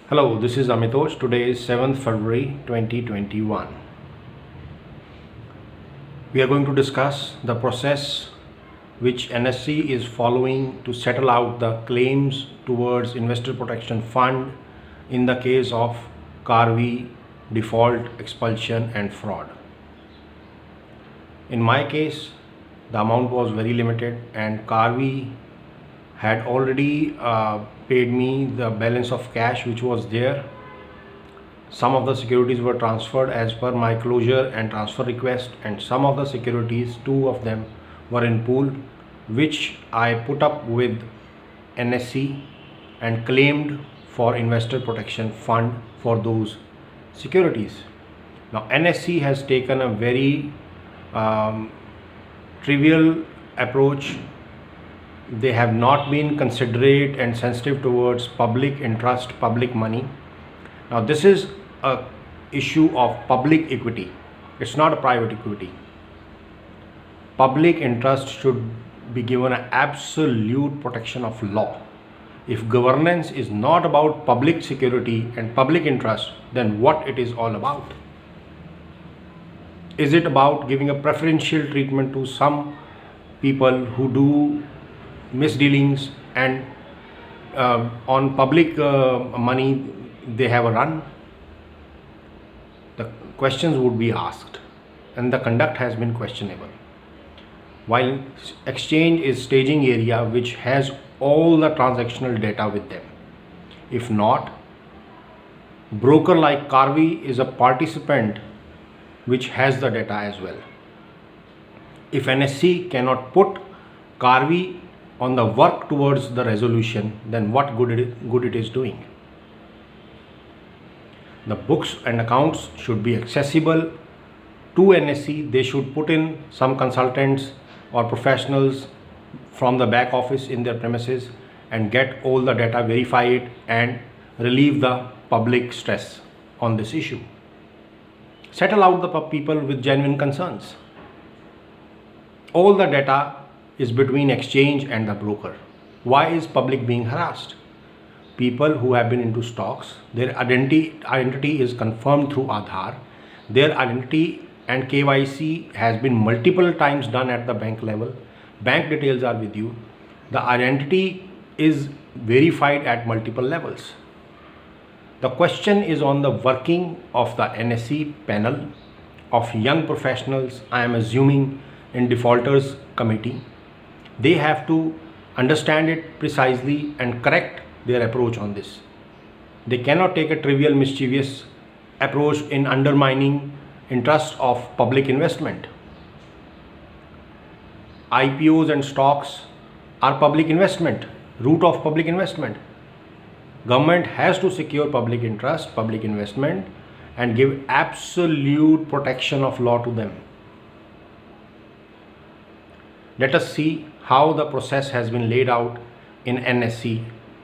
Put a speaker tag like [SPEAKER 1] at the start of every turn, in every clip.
[SPEAKER 1] Hello, this is Amitosh. Today is 7th February 2021. We are going to discuss the process which NSE is following to settle out the claims towards Investor Protection Fund in the case of Karvy default, expulsion and fraud. In my case, the amount was very limited and Karvy had already paid me the balance of cash which was there. Some of the securities were transferred as per my closure and transfer request, and some of the securities, two of them, were in pool, which I put up with NSE and claimed for Investor Protection Fund for those securities. Now NSE has taken a very trivial approach. They have not been considerate and sensitive towards public interest, public money. Now this is a issue of public equity. It's not a private equity. Public interest should be given an absolute protection of law. If governance is not about public security and public interest, then what it is all about? Is it about giving a preferential treatment to some people who do misdealings and on public money they have a run? The questions would be asked and the conduct has been questionable. While exchange is staging area which has all the transactional data with them. If not, broker like Karvy is a participant which has the data as well. If NSE cannot put Karvy on the work towards the resolution, then what good it is doing? The books and accounts should be accessible to NSE. They should put in some consultants or professionals from the back office in their premises and get all the data, verify it and relieve the public stress on this issue. Settle out the people with genuine concerns. All the data is between exchange and the broker. Why is public being harassed? People who have been into stocks, their identity is confirmed through Aadhaar. Their identity and KYC has been multiple times done at the bank level. Bank details are with you. The identity is verified at multiple levels. The question is on the working of the NSE panel of young professionals, I am assuming in defaulters committee. They have to understand it precisely and correct their approach on this. They cannot take a trivial, mischievous approach in undermining interest of public investment. IPOs and stocks are public investment, root of public investment. Government has to secure public interest, public investment and give absolute protection of law to them. Let us see how the process has been laid out in NSE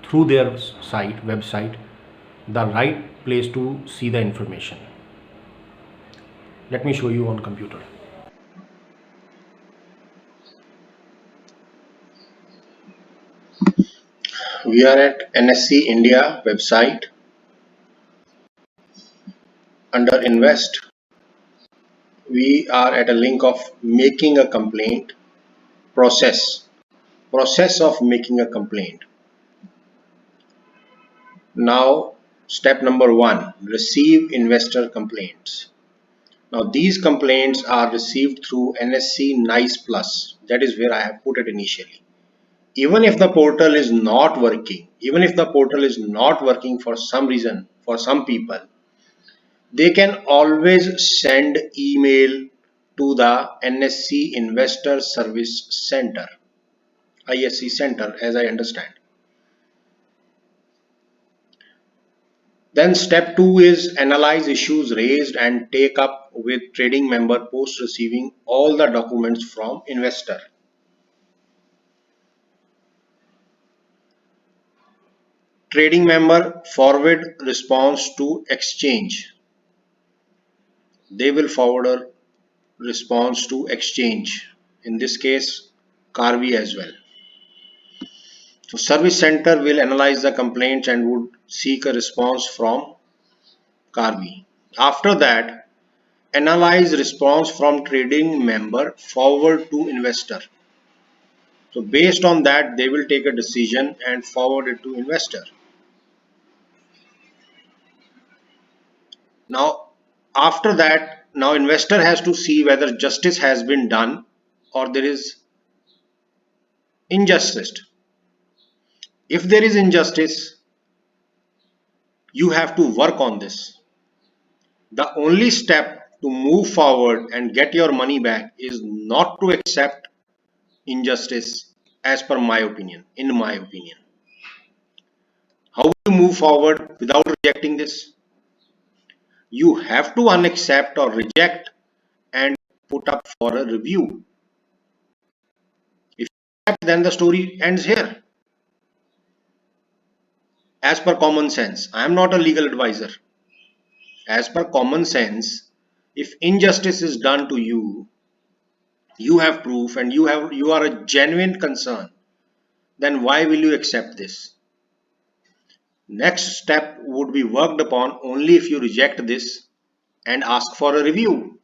[SPEAKER 1] through their website, the right place to see the information. Let me show you on computer.
[SPEAKER 2] We are at NSE India website. Under Invest, we are at a link of making a complaint, process of making a complaint. Now step number 1, receive investor complaints. Now these complaints are received through NSE Nice Plus. That is where I have put it initially. Even if the portal is not working, for some reason, for some people, they can always send email to the NSE Investor Service Center, ISC Center, as I understand. Then step 2 is analyze issues raised and take up with trading member post receiving all the documents from investor. Trading member forward response to exchange. They will forward a response to exchange, in this case Karvy as well. So service center will analyze the complaints and would seek a response from Karvi. After that, analyze response from trading member forward to investor. So based on that, they will take a decision and forward it to investor. Now, after that, now investor has to see whether justice has been done or there is injustice. If there is injustice, you have to work on this. The only step to move forward and get your money back is not to accept injustice, as per my opinion, in my opinion. How do you move forward without rejecting this? You have to unaccept or reject and put up for a review. If you accept, then the story ends here. As per common sense, I am not a legal advisor. As per common sense, if injustice is done to you, you have proof and you are a genuine concern, then why will you accept this? Next step would be worked upon only if you reject this and ask for a review.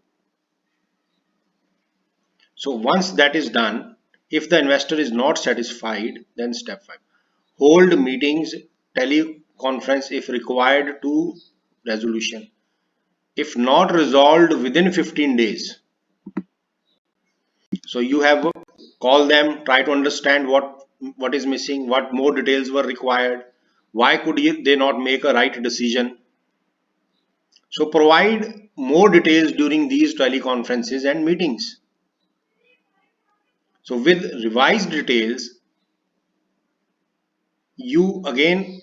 [SPEAKER 2] So once that is done, if the investor is not satisfied, then step 5. Hold meetings, teleconference if required to resolution. If not resolved within 15 days, so you have call them, try to understand what is missing, what more details were required, why could they not make a right decision. So provide more details during these teleconferences and meetings. So with revised details, you again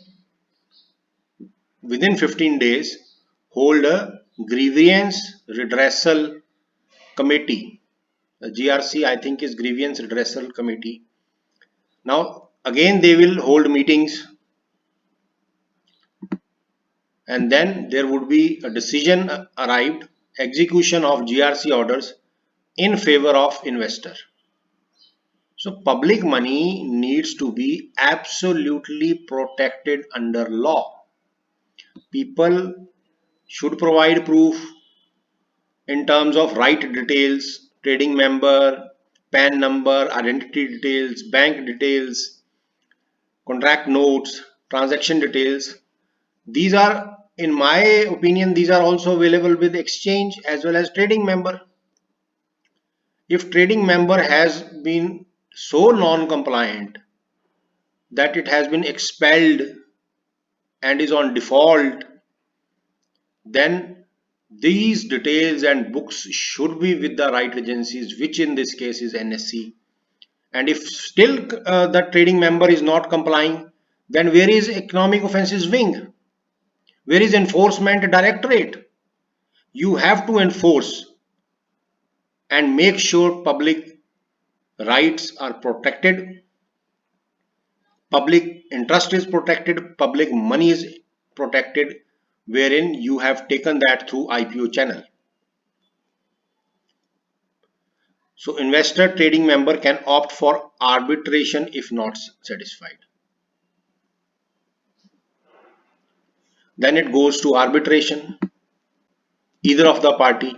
[SPEAKER 2] within 15 days hold a grievance redressal committee. The GRC I think is grievance redressal committee. Now again they will hold meetings and then there would be a decision arrived, execution of GRC orders in favor of investor. So public money needs to be absolutely protected under law. People should provide proof in terms of right details, trading member, PAN number, identity details, bank details, contract notes, transaction details. These are, in my opinion, these are also available with exchange as well as trading member. If trading member has been so non-compliant that it has been expelled and is on default, then these details and books should be with the right agencies, which in this case is NSE. And if still the trading member is not complying, then where is economic offences wing? Where is enforcement directorate? You have to enforce and make sure public rights are protected, public interest is protected, public money is protected, wherein you have taken that through IPO channel. So investor trading member can opt for arbitration if not satisfied. Then it goes to arbitration, either of the party,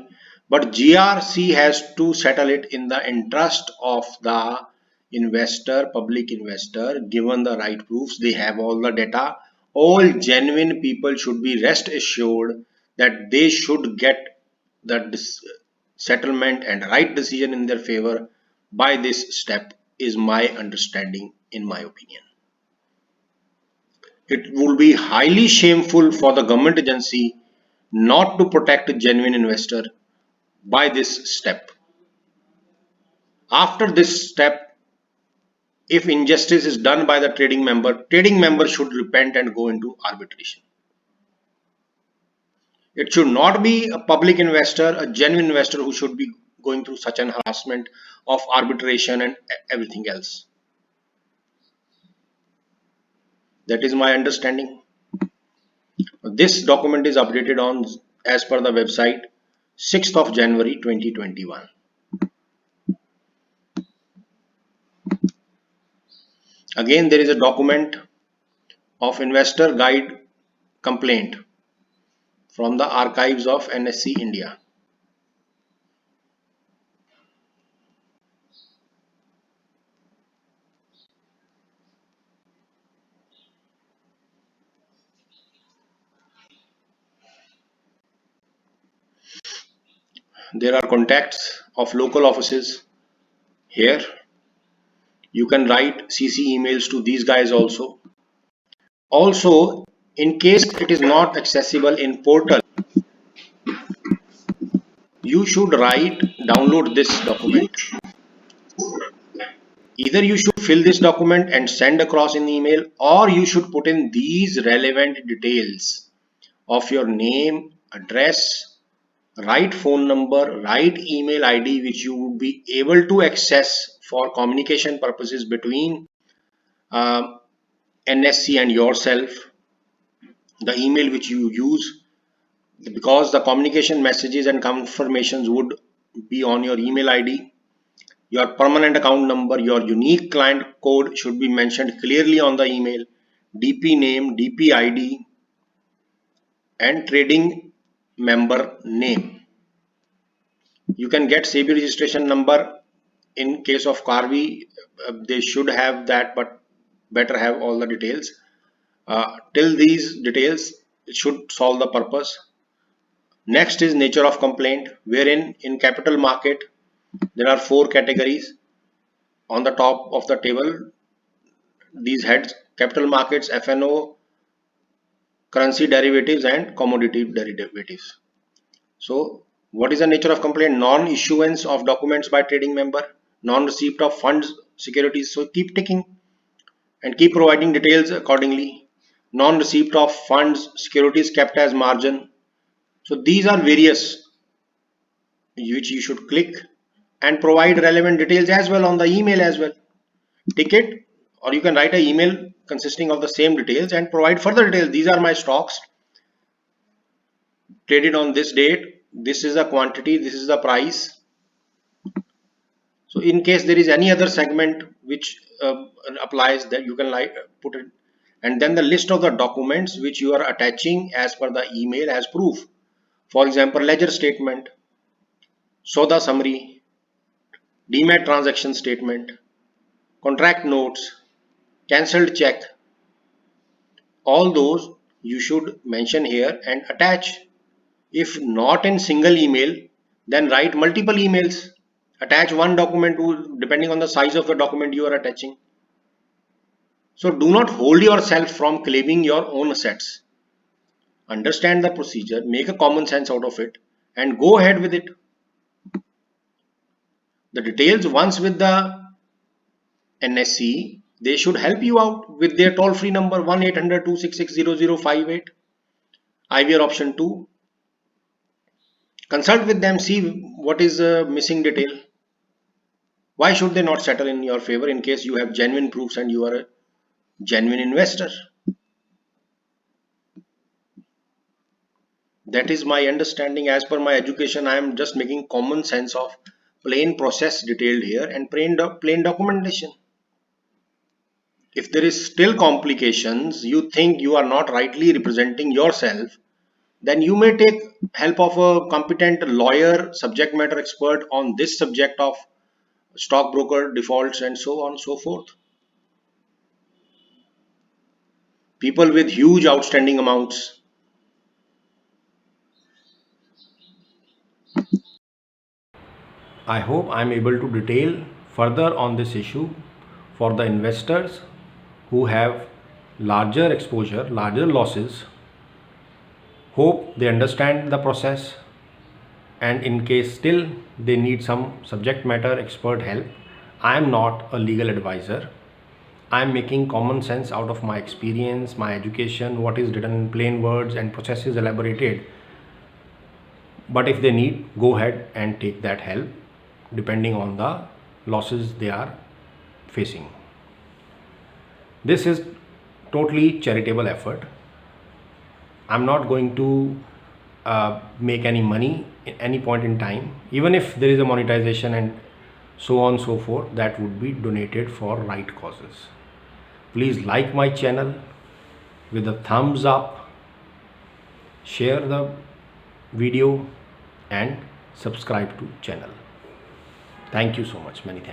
[SPEAKER 2] but GRC has to settle it in the interest of the investor, public investor, given the right proofs. They have all the data. All genuine people should be rest assured that they should get the settlement and right decision in their favor by this step, is my understanding, in my opinion. It would be highly shameful for the government agency not to protect a genuine investor by this step. After this step, if injustice is done by the trading member should repent and go into arbitration. It should not be a public investor, a genuine investor who should be going through such an harassment of arbitration and everything else. That is my understanding. This document is updated on as per the website 6th of January 2021. Again, there is a document of investor guide complaint from the archives of NSE India. There are contacts of local offices here. You can write CC emails to these guys also. Also, in case it is not accessible in portal, you should download this document. Either you should fill this document and send across in the email, or you should put in these relevant details of your name, address, right phone number, right email ID which you would be able to access for communication purposes between NSC and yourself, the email which you use, because the communication messages and confirmations would be on your email ID. Your permanent account number, your unique client code should be mentioned clearly on the email, DP name, DP ID, and trading member name. You can get SEBI registration number. In case of Karvi, they should have that, but better have all the details. Till these details, it should solve the purpose. Next is nature of complaint, wherein in capital market there are 4 categories on the top of the table. These heads: capital markets, F&O, currency derivatives, and commodity derivatives. So what is the nature of complaint? Non-issuance of documents by trading member, non-receipt of funds, securities. So keep ticking and keep providing details accordingly. Non-receipt of funds, securities kept as margin. So these are various which you should click and provide relevant details as well on the email as well. Tick it, or you can write an email consisting of the same details and provide further details. These are my stocks traded on this date. This is the quantity, this is the price. So in case there is any other segment which applies, that you can put it, and then the list of the documents which you are attaching as per the email as proof. For example, ledger statement, SODA summary, demat transaction statement, contract notes, cancelled check. All those you should mention here and attach. If not in single email, then write multiple emails. Attach one document to, depending on the size of the document you are attaching. So do not hold yourself from claiming your own assets. Understand the procedure, make a common sense out of it, and go ahead with it. The details once with the NSE, they should help you out with their toll-free number 1-800-266-0058, IVR option 2. Consult with them, see what is the missing detail. Why should they not settle in your favor in case you have genuine proofs and you are a genuine investor? That is my understanding. As per my education, I am just making common sense of plain process detailed here and plain documentation. If there is still complications, you think you are not rightly representing yourself, then you may take help of a competent lawyer, subject matter expert on this subject of stockbroker defaults and so on and so forth. People with huge outstanding amounts.
[SPEAKER 1] I hope I am able to detail further on this issue for the investors who have larger exposure, larger losses. Hope they understand the process, and in case still they need some subject matter expert help, I am not a legal advisor. I am making common sense out of my experience, my education, what is written in plain words and processes elaborated. But if they need, go ahead and take that help depending on the losses they are facing. This is totally charitable effort. I'm not going to make any money at any point in time. Even if there is a monetization and so on and so forth, that would be donated for right causes. Please like my channel with a thumbs up, share the video and subscribe to channel. Thank you so much. Many thanks.